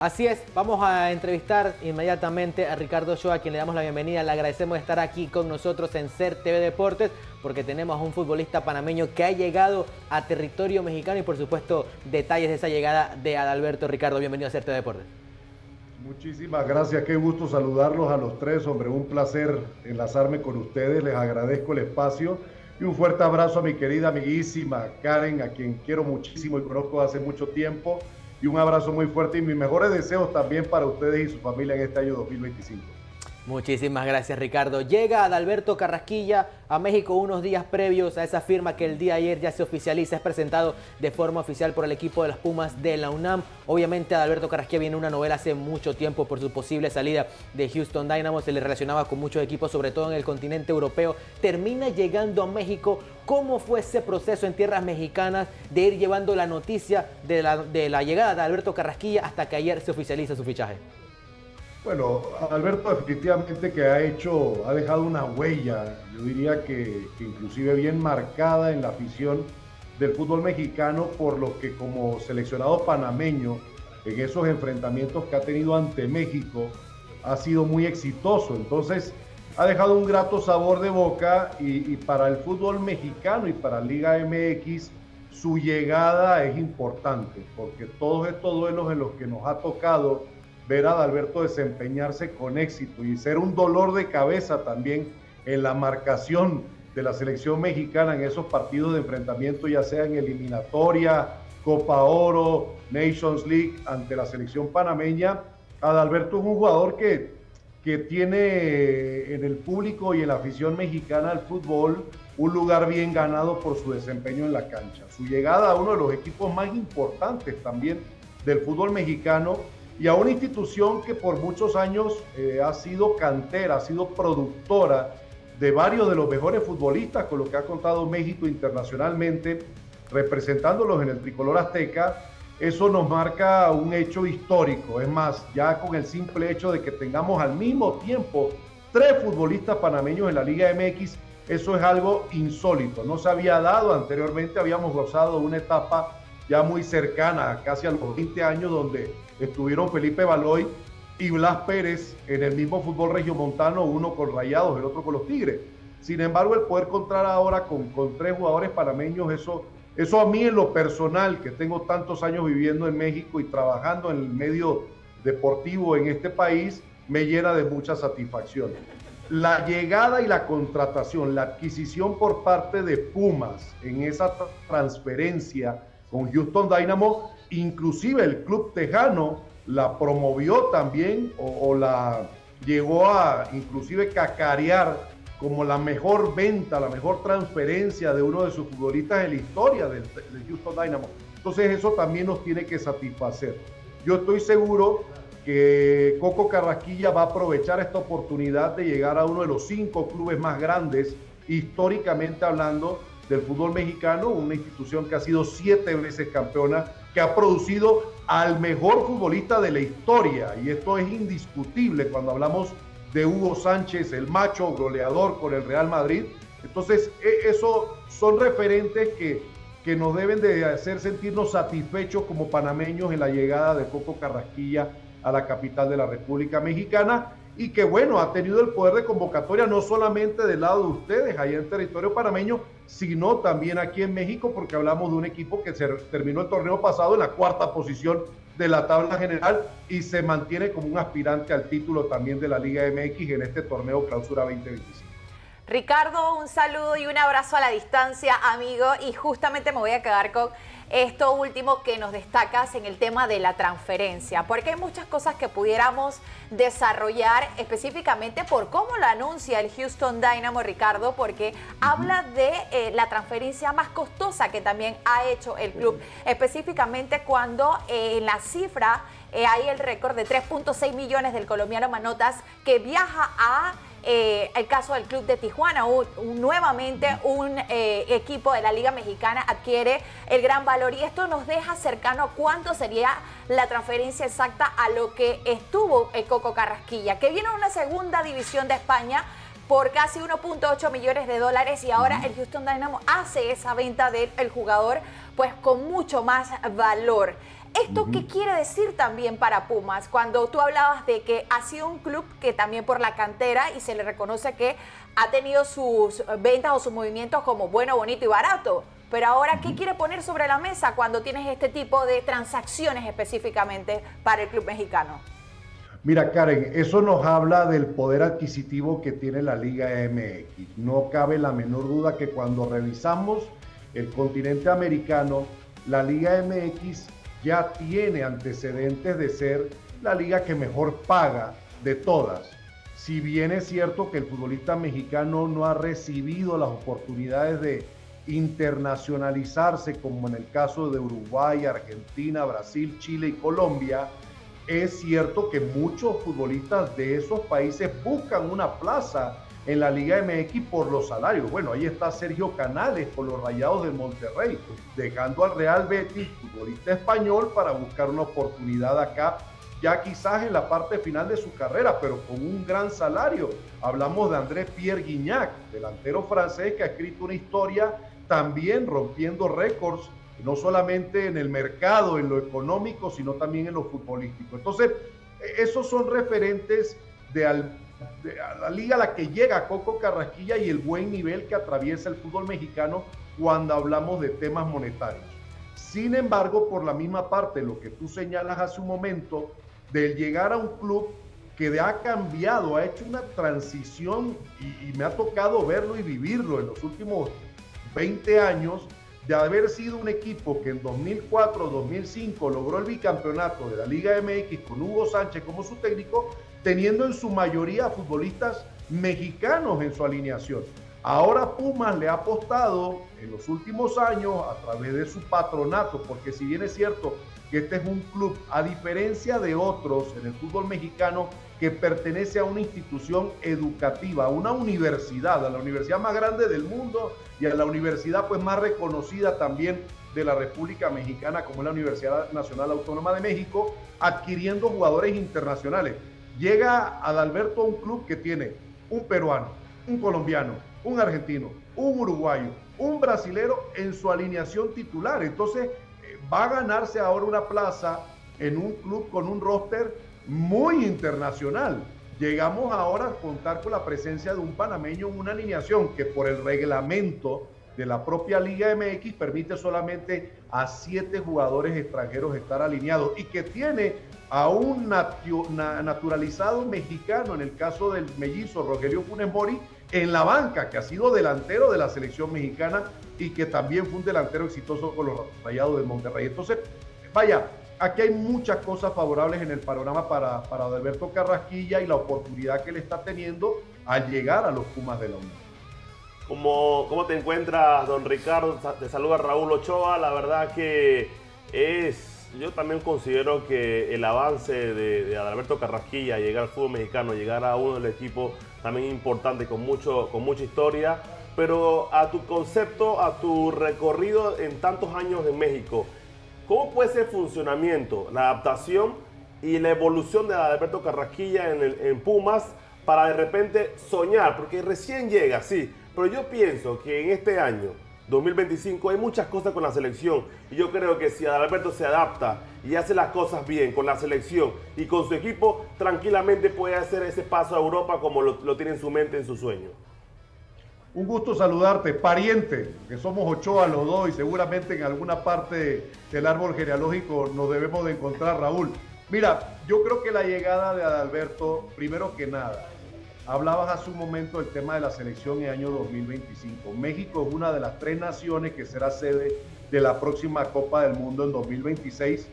Así es, vamos a entrevistar inmediatamente a Ricardo Ochoa, a quien le damos la bienvenida. Le agradecemos de estar aquí con nosotros en SER TV Deportes, porque tenemos a un futbolista panameño que ha llegado a territorio mexicano y por supuesto detalles de esa llegada de Adalberto. Ricardo, bienvenido a SER TV Deportes. Muchísimas gracias, qué gusto saludarlos a los tres, hombre, un placer enlazarme con ustedes, les agradezco el espacio y un fuerte abrazo a mi querida amiguísima Karen, a quien quiero muchísimo y conozco hace mucho tiempo, y un abrazo muy fuerte y mis mejores deseos también para ustedes y su familia en este año 2025. Muchísimas gracias, Ricardo. Llega Adalberto Carrasquilla a México unos días previos a esa firma que el día de ayer ya se oficializa. Es presentado de forma oficial por el equipo de los Pumas de la UNAM. Obviamente Adalberto Carrasquilla viene una novela hace mucho tiempo por su posible salida de Houston Dynamo. Se le relacionaba con muchos equipos, sobre todo en el continente europeo. Termina llegando a México. ¿Cómo fue ese proceso en tierras mexicanas de ir llevando la noticia de la llegada de Adalberto Carrasquilla hasta que ayer se oficializa su fichaje? Bueno, Alberto definitivamente que ha dejado una huella, yo diría que inclusive bien marcada en la afición del fútbol mexicano, por lo que como seleccionado panameño en esos enfrentamientos que ha tenido ante México ha sido muy exitoso. Entonces ha dejado un grato sabor de boca y para el fútbol mexicano y para Liga MX su llegada es importante, porque todos estos duelos en los que nos ha tocado ver a Adalberto desempeñarse con éxito y ser un dolor de cabeza también en la marcación de la selección mexicana en esos partidos de enfrentamiento, ya sea en eliminatoria, Copa Oro, Nations League, ante la selección panameña. Adalberto es un jugador que tiene en el público y en la afición mexicana al fútbol un lugar bien ganado por su desempeño en la cancha. Su llegada a uno de los equipos más importantes también del fútbol mexicano, y a una institución que por muchos años ha sido cantera, ha sido productora de varios de los mejores futbolistas, con lo que ha contado México internacionalmente, representándolos en el tricolor azteca. Eso nos marca un hecho histórico. Es más, ya con el simple hecho de que tengamos al mismo tiempo 3 futbolistas panameños en la Liga MX, eso es algo insólito. No se había dado anteriormente, habíamos gozado de una etapa ya muy cercana, casi a los 20 años, donde estuvieron Felipe Baloy y Blas Pérez en el mismo fútbol regiomontano, uno con Rayados, el otro con los Tigres. Sin embargo, el poder contar ahora con 3 jugadores panameños, eso a mí en lo personal, que tengo tantos años viviendo en México y trabajando en el medio deportivo en este país, me llena de mucha satisfacción. La llegada y la contratación, la adquisición por parte de Pumas en esa transferencia con Houston Dynamo, inclusive el club tejano la promovió también o la llegó a inclusive cacarear como la mejor venta, la mejor transferencia de uno de sus futbolistas en la historia del Houston Dynamo. Entonces eso también nos tiene que satisfacer. Yo estoy seguro que Coco Carrasquilla va a aprovechar esta oportunidad de llegar a uno de los 5 clubes más grandes, históricamente hablando, del fútbol mexicano, una institución que ha sido 7 veces campeona, que ha producido al mejor futbolista de la historia, y esto es indiscutible cuando hablamos de Hugo Sánchez, el macho goleador con el Real Madrid. Entonces, eso son referentes que nos deben de hacer sentirnos satisfechos como panameños en la llegada de Coco Carrasquilla a la capital de la República Mexicana, y que bueno, ha tenido el poder de convocatoria no solamente del lado de ustedes allá en territorio panameño, sino también aquí en México, porque hablamos de un equipo que se terminó el torneo pasado en la 4ª posición de la tabla general y se mantiene como un aspirante al título también de la Liga MX en este torneo Clausura 2025. Ricardo, un saludo y un abrazo a la distancia, amigo, y justamente me voy a quedar con esto último que nos destacas en el tema de la transferencia, porque hay muchas cosas que pudiéramos desarrollar específicamente por cómo lo anuncia el Houston Dynamo, Ricardo, porque habla de la transferencia más costosa que también ha hecho el club, específicamente cuando en la cifra hay el récord de 3.6 millones del colombiano Manotas, que viaja a el caso del club de Tijuana. Nuevamente un equipo de la Liga Mexicana adquiere el gran valor, y esto nos deja cercano a cuánto sería la transferencia exacta a lo que estuvo el Coco Carrasquilla, que viene a una segunda división de España por casi 1.8 millones de dólares, y ahora el Houston Dynamo hace esa venta del jugador pues con mucho más valor. ¿Esto qué quiere decir también para Pumas? Cuando tú hablabas de que ha sido un club que también por la cantera y se le reconoce que ha tenido sus ventas o sus movimientos como bueno, bonito y barato. Pero ahora, ¿qué quiere poner sobre la mesa cuando tienes este tipo de transacciones específicamente para el club mexicano? Mira, Karen, eso nos habla del poder adquisitivo que tiene la Liga MX. No cabe la menor duda que cuando revisamos el continente americano, la Liga MX ya tiene antecedentes de ser la liga que mejor paga de todas. Si bien es cierto que el futbolista mexicano no ha recibido las oportunidades de internacionalizarse como en el caso de Uruguay, Argentina, Brasil, Chile y Colombia, es cierto que muchos futbolistas de esos países buscan una plaza en la Liga MX por los salarios. Bueno, ahí está Sergio Canales con los Rayados del Monterrey, dejando al Real Betis, futbolista español, para buscar una oportunidad acá, ya quizás en la parte final de su carrera, pero con un gran salario. Hablamos de André Pierre Gignac, delantero francés que ha escrito una historia también rompiendo récords, no solamente en el mercado, en lo económico, sino también en lo futbolístico. Entonces, esos son referentes de la liga a la que llega Coco Carrasquilla y el buen nivel que atraviesa el fútbol mexicano cuando hablamos de temas monetarios. Sin embargo, por la misma parte, lo que tú señalas hace un momento, del llegar a un club que ha cambiado, ha hecho una transición y me ha tocado verlo y vivirlo en los últimos 20 años, de haber sido un equipo que en 2004-2005 logró el bicampeonato de la Liga MX con Hugo Sánchez como su técnico, teniendo en su mayoría futbolistas mexicanos en su alineación. Ahora Pumas le ha apostado en los últimos años a través de su patronato, porque si bien es cierto que este es un club, a diferencia de otros en el fútbol mexicano, que pertenece a una institución educativa, a una universidad, a la universidad más grande del mundo y a la universidad pues más reconocida también de la República Mexicana, como es la Universidad Nacional Autónoma de México, adquiriendo jugadores internacionales. Llega Adalberto a un club que tiene un peruano, un colombiano, un argentino, un uruguayo, un brasilero en su alineación titular. Entonces va a ganarse ahora una plaza en un club con un roster muy internacional. Llegamos ahora a contar con la presencia de un panameño en una alineación que por el reglamento de la propia Liga MX permite solamente a 7 jugadores extranjeros estar alineados y que tiene a un naturalizado mexicano, en el caso del mellizo Rogelio Funes Mori, en la banca, que ha sido delantero de la selección mexicana y que también fue un delantero exitoso con los Rayados del Monterrey. Entonces, vaya, aquí hay muchas cosas favorables en el panorama para Adalberto Carrasquilla y la oportunidad que le está teniendo al llegar a los Pumas de la UNAM. ¿Cómo te encuentras, don Ricardo? Te saluda Raúl Ochoa. La verdad que yo también considero que el avance de Adalberto Carrasquilla, llegar al fútbol mexicano, llegar a uno del equipo también importante, con mucha historia, pero a tu concepto, a tu recorrido en tantos años en México, ¿cómo puede ser el funcionamiento, la adaptación y la evolución de Adalberto Carrasquilla en Pumas para de repente soñar? Porque recién llega, sí, pero yo pienso que en este año 2025 hay muchas cosas con la selección y yo creo que si Adalberto se adapta y hace las cosas bien con la selección y con su equipo, tranquilamente puede hacer ese paso a Europa como lo tiene en su mente, en su sueño. Un gusto saludarte, pariente, que somos Ochoa los dos y seguramente en alguna parte del árbol genealógico nos debemos de encontrar, Raúl. Mira, yo creo que la llegada de Adalberto, primero que nada, hablabas hace un momento del tema de la selección en el año 2025. México es una de las 3 naciones que será sede de la próxima Copa del Mundo en 2026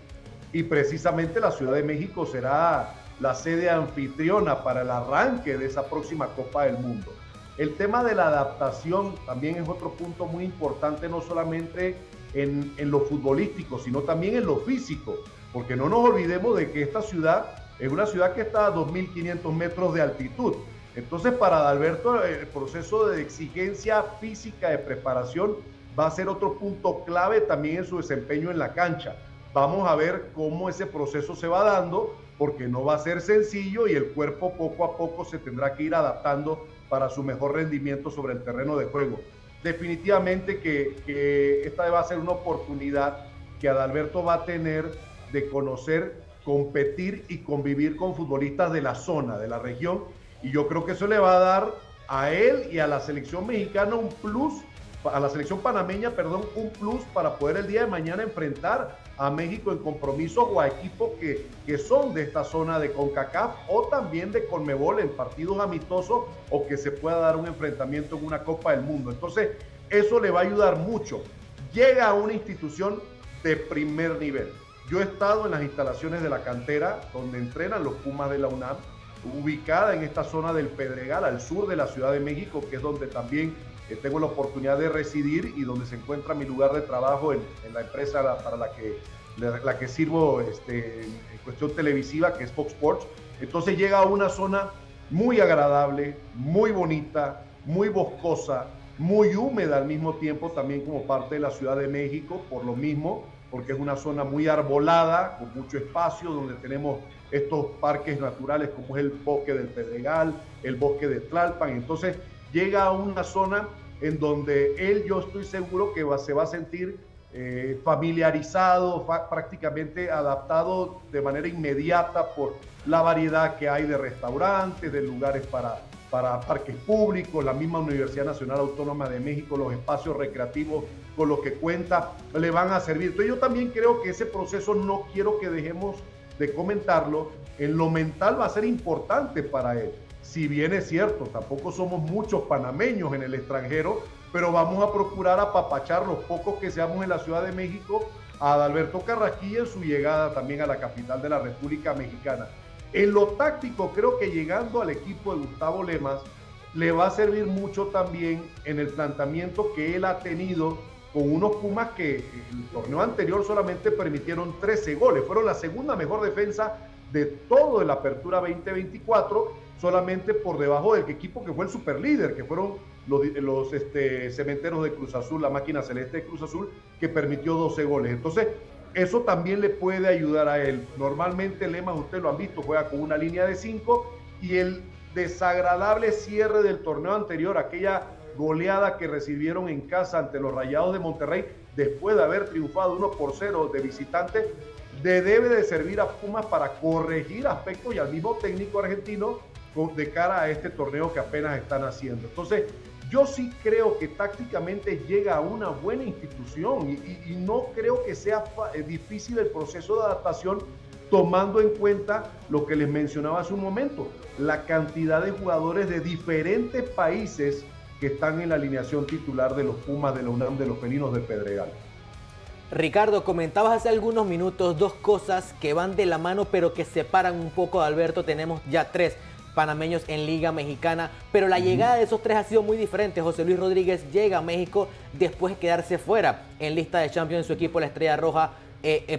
y precisamente la Ciudad de México será la sede anfitriona para el arranque de esa próxima Copa del Mundo. El tema de la adaptación también es otro punto muy importante, no solamente en lo futbolístico, sino también en lo físico, porque no nos olvidemos de que esta ciudad es una ciudad que está a 2.500 metros de altitud. Entonces, para Adalberto, el proceso de exigencia física, de preparación, va a ser otro punto clave también en su desempeño en la cancha. Vamos a ver cómo ese proceso se va dando, porque no va a ser sencillo y el cuerpo poco a poco se tendrá que ir adaptando para su mejor rendimiento sobre el terreno de juego. Definitivamente que esta va a ser una oportunidad que Adalberto va a tener de conocer, competir y convivir con futbolistas de la zona, de la región, y yo creo que eso le va a dar a él y a la selección mexicana un plus, a la selección panameña, perdón, un plus para poder el día de mañana enfrentar a México en compromisos o a equipos que son de esta zona de CONCACAF o también de CONMEBOL en partidos amistosos o que se pueda dar un enfrentamiento en una Copa del Mundo. Entonces, eso le va a ayudar mucho. Llega a una institución de primer nivel. Yo he estado en las instalaciones de la cantera donde entrenan los Pumas de la UNAM, ubicada en esta zona del Pedregal, al sur de la Ciudad de México, que es donde también tengo la oportunidad de residir y donde se encuentra mi lugar de trabajo en la empresa para la que sirvo en cuestión televisiva, que es Fox Sports. Entonces llega a una zona muy agradable, muy bonita, muy boscosa, muy húmeda al mismo tiempo, también como parte de la Ciudad de México, por lo mismo, porque es una zona muy arbolada, con mucho espacio, donde tenemos estos parques naturales como es el bosque del Pedregal, el bosque de Tlalpan. Entonces llega a una zona en donde él, yo estoy seguro que se va a sentir familiarizado, prácticamente adaptado de manera inmediata por la variedad que hay de restaurantes, de lugares para parques públicos, la misma Universidad Nacional Autónoma de México, los espacios recreativos con los que cuenta, le van a servir. Entonces yo también creo que ese proceso no quiero que dejemos de comentarlo, en lo mental va a ser importante para él. Si bien es cierto, tampoco somos muchos panameños en el extranjero, pero vamos a procurar apapachar los pocos que seamos en la Ciudad de México a Adalberto Carrasquilla en su llegada también a la capital de la República Mexicana. En lo táctico, creo que llegando al equipo de Gustavo Lemas, le va a servir mucho también en el planteamiento que él ha tenido con unos Pumas que en el torneo anterior solamente permitieron 13 goles. Fueron la segunda mejor defensa de todo el Apertura 2024, solamente por debajo del equipo que fue el superlíder, que fueron los Cementeros de Cruz Azul, la máquina celeste de Cruz Azul, que permitió 12 goles. Entonces, eso también le puede ayudar a él. Normalmente Lemas, ustedes lo han visto, juega con una línea de 5 y el desagradable cierre del torneo anterior, aquella goleada que recibieron en casa ante los Rayados de Monterrey, después de haber triunfado 1-0 de visitante, debe de servir a Pumas para corregir aspectos y al mismo técnico argentino de cara a este torneo que apenas están haciendo. Entonces, yo sí creo que tácticamente llega a una buena institución y no creo que sea difícil el proceso de adaptación, tomando en cuenta lo que les mencionaba hace un momento, la cantidad de jugadores de diferentes países que están en la alineación titular de los Pumas de la UNAM, de los felinos del Pedregal. Ricardo, comentabas hace algunos minutos dos cosas que van de la mano pero que separan un poco a Alberto. Tenemos ya 3 panameños en Liga Mexicana, pero la llegada de esos 3 ha sido muy diferente. José Luis Rodríguez llega a México después de quedarse fuera en lista de Champions en su equipo, la Estrella Roja.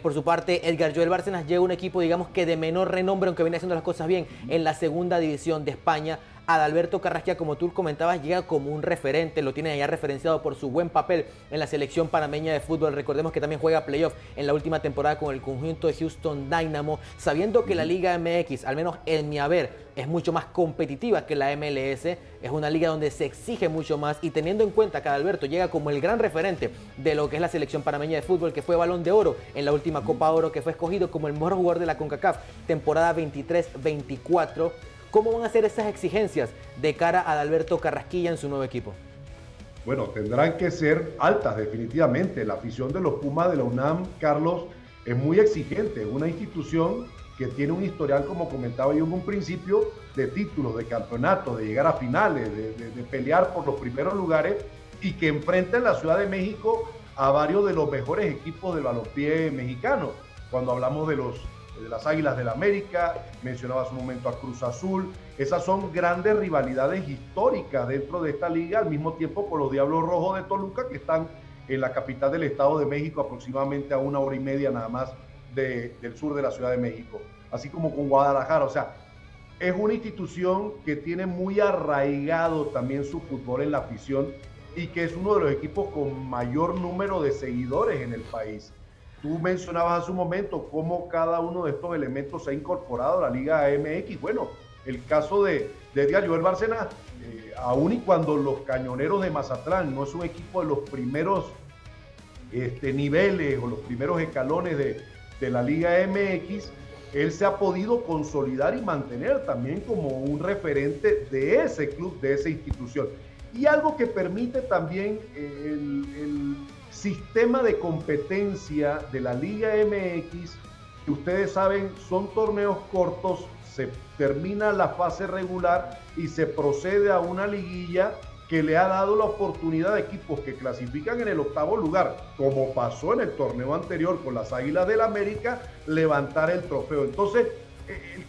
Por su parte, Edgar Joel Bárcenas llega a un equipo, digamos que de menor renombre, aunque viene haciendo las cosas bien, en la segunda división de España. Adalberto Carrasquilla, como tú comentabas, llega como un referente, lo tiene allá referenciado por su buen papel en la selección panameña de fútbol. Recordemos que también juega playoff en la última temporada con el conjunto de Houston Dynamo, sabiendo que la Liga MX, al menos en mi haber, es mucho más competitiva que la MLS, es una liga donde se exige mucho más, y teniendo en cuenta que Adalberto llega como el gran referente de lo que es la selección panameña de fútbol, que fue Balón de Oro en la última Copa Oro, que fue escogido como el mejor jugador de la CONCACAF temporada 23-24, ¿cómo van a ser esas exigencias de cara a Adalberto Carrasquilla en su nuevo equipo? Bueno, tendrán que ser altas definitivamente. La afición de los Pumas de la UNAM, Carlos, es muy exigente. Es una institución que tiene un historial, como comentaba yo en un principio, de títulos, de campeonatos, de llegar a finales, de pelear por los primeros lugares, y que enfrenta en la Ciudad de México a varios de los mejores equipos del balompié mexicano. Cuando hablamos de las Águilas del América, mencionaba hace un momento a Cruz Azul, esas son grandes rivalidades históricas dentro de esta liga, al mismo tiempo con los Diablos Rojos de Toluca, que están en la capital del Estado de México, aproximadamente a 1 hora y media nada más del sur de la Ciudad de México, así como con Guadalajara. O sea, es una institución que tiene muy arraigado también su fútbol en la afición y que es uno de los equipos con mayor número de seguidores en el país. Tú mencionabas hace un momento cómo cada uno de estos elementos se ha incorporado a la Liga MX. Bueno, el caso de Edgar Joel Bárcenas, aún y cuando los Cañoneros de Mazatlán no es un equipo de los primeros niveles o los primeros escalones de la Liga MX, él se ha podido consolidar y mantener también como un referente de ese club, de esa institución. Y algo que permite también el sistema de competencia de la Liga MX, que ustedes saben, son torneos cortos, se termina la fase regular y se procede a una liguilla que le ha dado la oportunidad a equipos que clasifican en el 8º lugar, como pasó en el torneo anterior con las Águilas del América, levantar el trofeo. Entonces,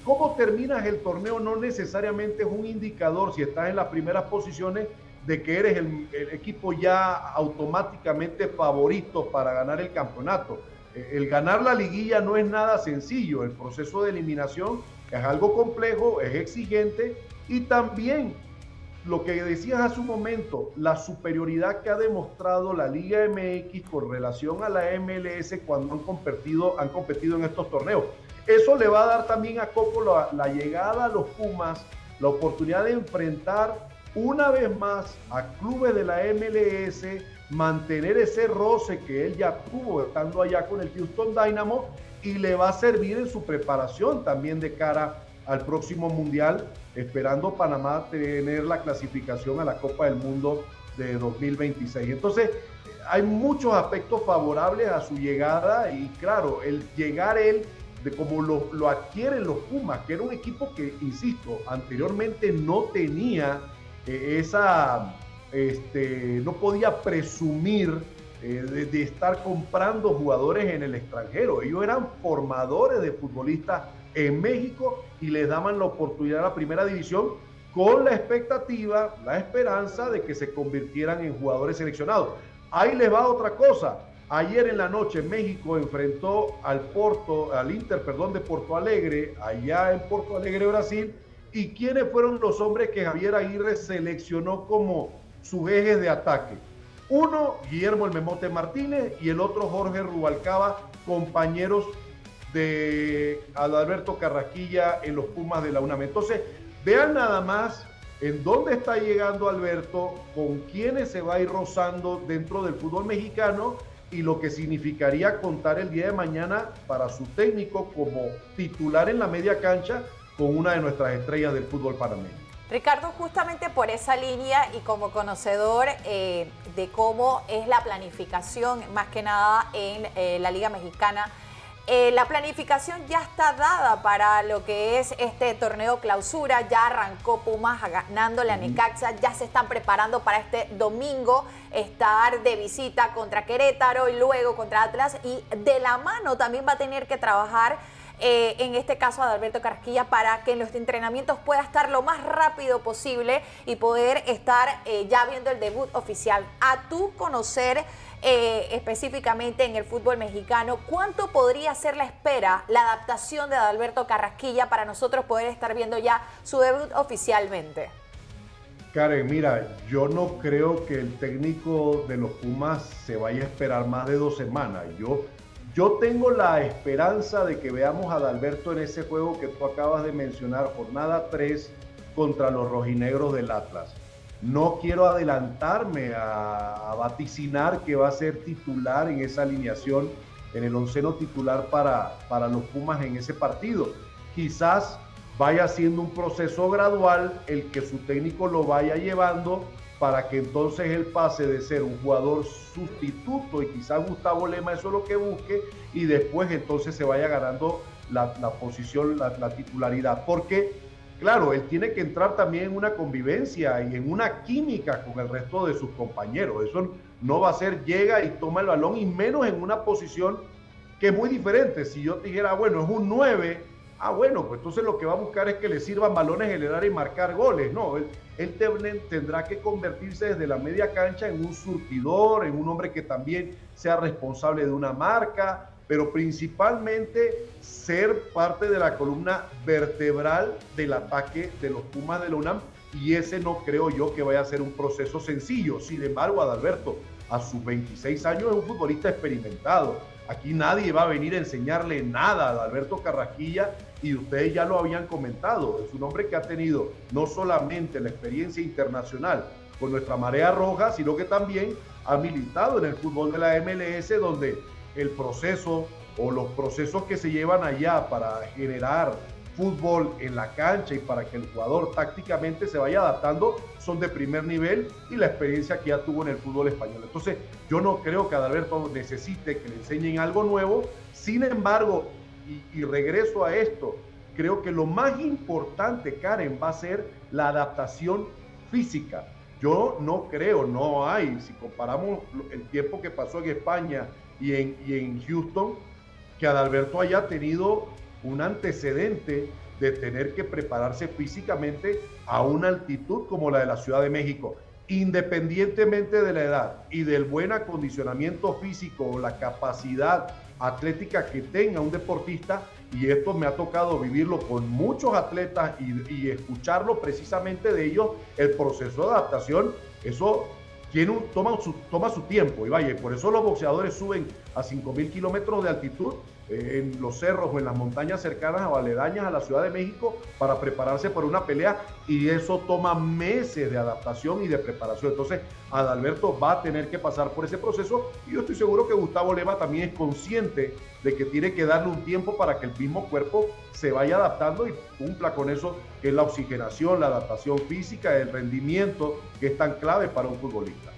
cómo terminas el torneo no necesariamente es un indicador, si estás en las primeras posiciones, de que eres el equipo ya automáticamente favorito para ganar el campeonato. El ganar la liguilla no es nada sencillo, el proceso de eliminación es algo complejo, es exigente, y también lo que decías hace un momento, la superioridad que ha demostrado la Liga MX con relación a la MLS cuando han competido en estos torneos. Eso le va a dar también a Coco la llegada a los Pumas, la oportunidad de enfrentar una vez más a clubes de la MLS, mantener ese roce que él ya tuvo estando allá con el Houston Dynamo, y le va a servir en su preparación también de cara al próximo Mundial, esperando Panamá tener la clasificación a la Copa del Mundo de 2026. Entonces, hay muchos aspectos favorables a su llegada, y claro, el llegar él, de como lo adquieren los Pumas, que era un equipo que, insisto, anteriormente no tenía no podía presumir de estar comprando jugadores en el extranjero. Ellos eran formadores de futbolistas en México y les daban la oportunidad a la primera división con la expectativa, la esperanza de que se convirtieran en jugadores seleccionados. Ahí les va otra cosa. Ayer en la noche México enfrentó al Inter de Porto Alegre, allá en Porto Alegre, Brasil. ¿Y quiénes fueron los hombres que Javier Aguirre seleccionó como sus ejes de ataque? Uno, Guillermo El Memote Martínez, y el otro, Jorge Rubalcaba, compañeros de Adalberto Carrasquilla en los Pumas de la UNAM. Entonces, vean nada más en dónde está llegando Alberto, con quiénes se va a ir rozando dentro del fútbol mexicano, y lo que significaría contar el día de mañana para su técnico como titular en la media cancha con una de nuestras estrellas del fútbol panameño. Ricardo, justamente por esa línea y como conocedor de cómo es la planificación, más que nada en la Liga Mexicana, la planificación ya está dada para lo que es este torneo clausura. Ya arrancó Pumas ganándole a Necaxa, ya se están preparando para este domingo estar de visita contra Querétaro y luego contra Atlas, y de la mano también va a tener que trabajar en este caso Adalberto Carrasquilla, para que en los entrenamientos pueda estar lo más rápido posible y poder estar ya viendo el debut oficial. A tu conocer específicamente en el fútbol mexicano, ¿cuánto podría ser la espera, la adaptación de Adalberto Carrasquilla para nosotros poder estar viendo ya su debut oficialmente? Karen, mira, yo no creo que el técnico de los Pumas se vaya a esperar más de 2 semanas. Yo tengo la esperanza de que veamos a Adalberto en ese juego que tú acabas de mencionar, jornada 3 contra los rojinegros del Atlas. No quiero adelantarme a vaticinar que va a ser titular en esa alineación, en el onceno titular para los Pumas en ese partido. Quizás vaya siendo un proceso gradual el que su técnico lo vaya llevando, para que entonces él pase de ser un jugador sustituto, y quizás Gustavo Lema eso es lo que busque, y después entonces se vaya ganando la posición, la titularidad. Porque, claro, él tiene que entrar también en una convivencia y en una química con el resto de sus compañeros. Eso no va a ser llega y toma el balón, y menos en una posición que es muy diferente. Si yo te dijera, bueno, es un 9, bueno, pues entonces lo que va a buscar es que le sirvan balones en el área y marcar goles. No, él tendrá que convertirse desde la media cancha en un surtidor, en un hombre que también sea responsable de una marca, pero principalmente ser parte de la columna vertebral del ataque de los Pumas de la UNAM, y ese no creo yo que vaya a ser un proceso sencillo. Sin embargo, Adalberto, a sus 26 años, es un futbolista experimentado. Aquí nadie va a venir a enseñarle nada a Adalberto Carrasquilla, y ustedes ya lo habían comentado. Es un hombre que ha tenido no solamente la experiencia internacional con nuestra Marea Roja, sino que también ha militado en el fútbol de la MLS, donde el proceso, o los procesos que se llevan allá para generar fútbol en la cancha y para que el jugador tácticamente se vaya adaptando son de primer nivel y la experiencia que ya tuvo en el fútbol español. Entonces yo no creo que Adalberto necesite que le enseñen algo nuevo. Sin embargo, y regreso a esto, creo que lo más importante, Karen, va a ser la adaptación física. Yo no creo, no hay, si comparamos el tiempo que pasó en España y en Houston, que Adalberto haya tenido un antecedente de tener que prepararse físicamente a una altitud como la de la Ciudad de México. Independientemente de la edad y del buen acondicionamiento físico o la capacidad atlética que tenga un deportista, y esto me ha tocado vivirlo con muchos atletas y escucharlo precisamente de ellos, el proceso de adaptación, eso toma su tiempo, y vaya, por eso los boxeadores suben a 5.000 kilómetros de altitud en los cerros o en las montañas cercanas o aledañas a la Ciudad de México para prepararse para una pelea, y eso toma meses de adaptación y de preparación. Entonces Adalberto va a tener que pasar por ese proceso, y yo estoy seguro que Gustavo Lema también es consciente de que tiene que darle un tiempo para que el mismo cuerpo se vaya adaptando y cumpla con eso, que es la oxigenación, la adaptación física, el rendimiento, que es tan clave para un futbolista.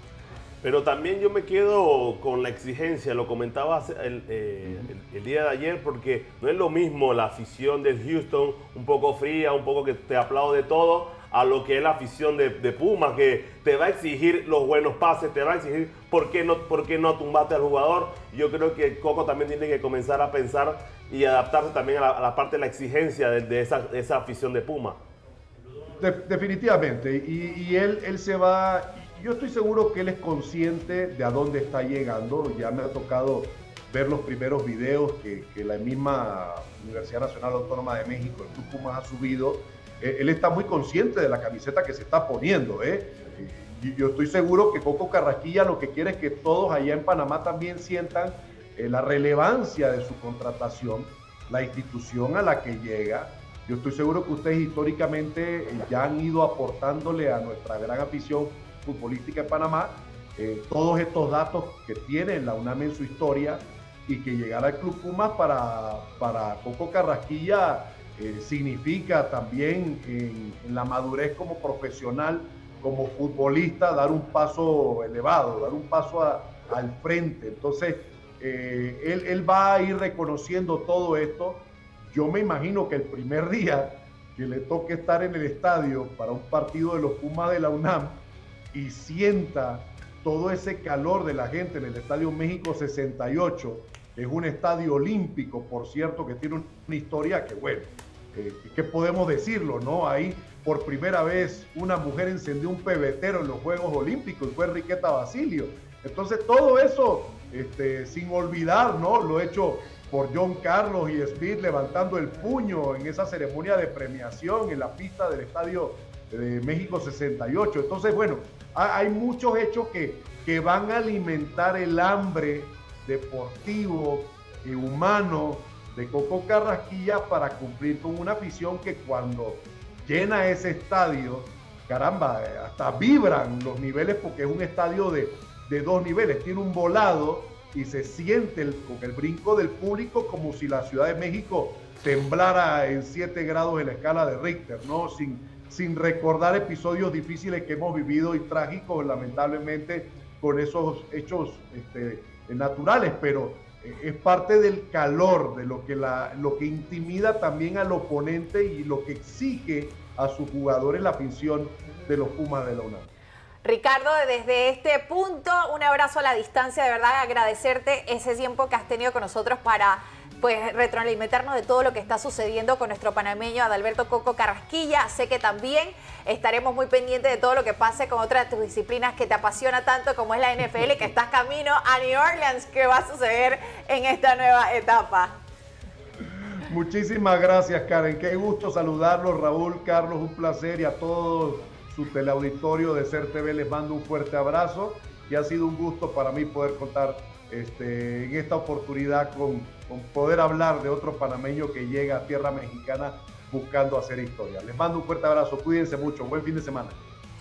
Pero también yo me quedo con la exigencia, lo comentaba el día de ayer, porque no es lo mismo la afición del Houston, un poco fría, un poco que te aplaude todo, a lo que es la afición de Pumas, que te va a exigir los buenos pases, te va a exigir por qué no tumbaste al jugador. Yo creo que Coco también tiene que comenzar a pensar y adaptarse también a la parte de la exigencia de esa afición de Pumas. Definitivamente, y él se va. Yo estoy seguro que él es consciente de a dónde está llegando. Ya me ha tocado ver los primeros videos que la misma Universidad Nacional Autónoma de México, el Club Pumas, ha subido. Él está muy consciente de la camiseta que se está poniendo. Y yo estoy seguro que Coco Carrasquilla lo que quiere es que todos allá en Panamá también sientan la relevancia de su contratación, la institución a la que llega. Yo estoy seguro que ustedes históricamente ya han ido aportándole a nuestra gran afición futbolística en Panamá todos estos datos que tiene la UNAM en su historia, y que llegar al Club Pumas para Coco Carrasquilla significa también en la madurez como profesional, como futbolista, dar un paso elevado, dar un paso al frente. Entonces él va a ir reconociendo todo esto. Yo me imagino que el primer día que le toque estar en el estadio para un partido de los Pumas de la UNAM y sienta todo ese calor de la gente en el Estadio México 68, que es un estadio olímpico, por cierto, que tiene una historia que, bueno, ¿qué podemos decirlo, no? Ahí por primera vez una mujer encendió un pebetero en los Juegos Olímpicos y fue Enriqueta Basilio. Entonces todo eso, sin olvidar, ¿no?, lo hecho por John Carlos y Smith levantando el puño en esa ceremonia de premiación en la pista del Estadio de México 68. Entonces, bueno, hay muchos hechos que van a alimentar el hambre deportivo y humano de Coco Carrasquilla para cumplir con una afición que cuando llena ese estadio, caramba, hasta vibran los niveles, porque es un estadio de 2 niveles, tiene un volado y se siente con el brinco del público como si la Ciudad de México temblara en 7 grados en la escala de Richter, ¿no? Sin recordar episodios difíciles que hemos vivido y trágicos, lamentablemente, con esos hechos naturales, pero es parte del calor, de lo que intimida también al oponente y lo que exige a sus jugadores la afición de los Pumas de la UNAM. Ricardo, desde este punto, un abrazo a la distancia, de verdad agradecerte ese tiempo que has tenido con nosotros para retroalimentarnos de todo lo que está sucediendo con nuestro panameño Adalberto Coco Carrasquilla. Sé que también estaremos muy pendientes de todo lo que pase con otras de tus disciplinas que te apasiona tanto, como es la NFL, que estás camino a New Orleans. ¿Qué va a suceder en esta nueva etapa? Muchísimas gracias, Karen. Qué gusto saludarlos, Raúl, Carlos, un placer, y a todos su teleauditorio de SER TV les mando un fuerte abrazo, y ha sido un gusto para mí poder contar en esta oportunidad con poder hablar de otro panameño que llega a tierra mexicana buscando hacer historia. Les mando un fuerte abrazo, cuídense mucho, buen fin de semana.